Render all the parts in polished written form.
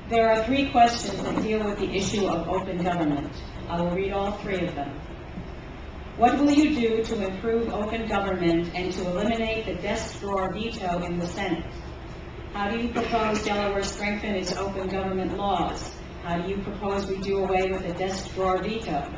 There are 3 questions that deal with the issue of open government. I will read all 3 of them. What will you do to improve open government and to eliminate the desk drawer veto in the Senate? How do you propose Delaware strengthen its open government laws? How do you propose we do away with the desk drawer veto?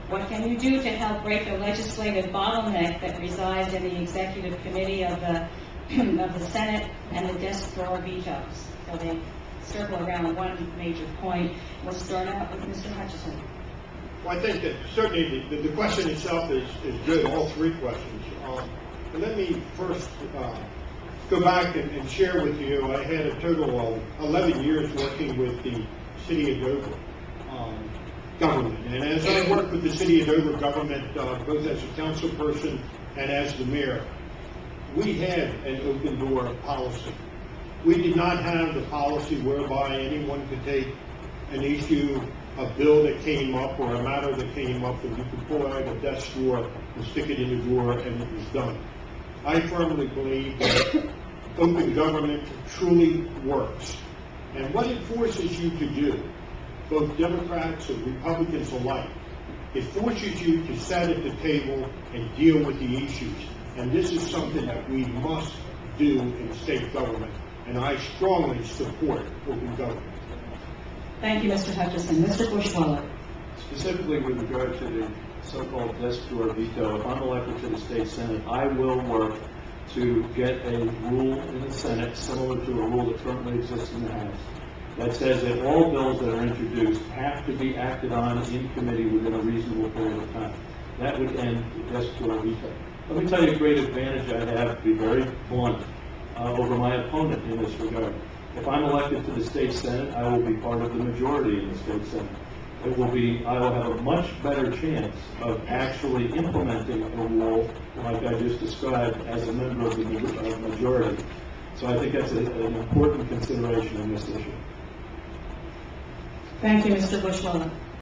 What can you do to help break the legislative bottleneck that resides in the executive committee of the Senate and the desk drawer vetoes? So they circle around one major point. We'll start out with Mr. Hutchison. Well, I think that certainly the question itself is good, all 3 questions. But let me first go back and share with you, I had a total of 11 years working with the City of Dover government. And as I worked with the City of Dover government, both as a council person and as the mayor, we had an open door policy. We did not have the policy whereby anyone could take an issue, a bill that came up or a matter that came up, and you could pull out a desk drawer and stick it in the drawer and it was done. I firmly believe that open government truly works. And what it forces you to do, both Democrats and Republicans alike, it forces you to sit at the table and deal with the issues. And this is something that we must do in state government. And I strongly support open government. Thank you, Mr. Hutchison. Mr. Bushwaller. Specifically with regard to the so-called desk drawer veto, if I'm elected to the state Senate, I will work to get a rule in the Senate similar to a rule that currently exists in the House that says that all bills that are introduced have to be acted on in committee within a reasonable period of time. That would end the desk drawer veto. Let me tell you a great advantage I have, to be very blunt, over my opponent in this regard. If I'm elected to the state Senate, I will be part of the majority in the state Senate. I will have a much better chance of actually implementing a rule like I just described as a member of the majority. So I think that's an important consideration in this issue. Thank you, Mr. Bushwaller.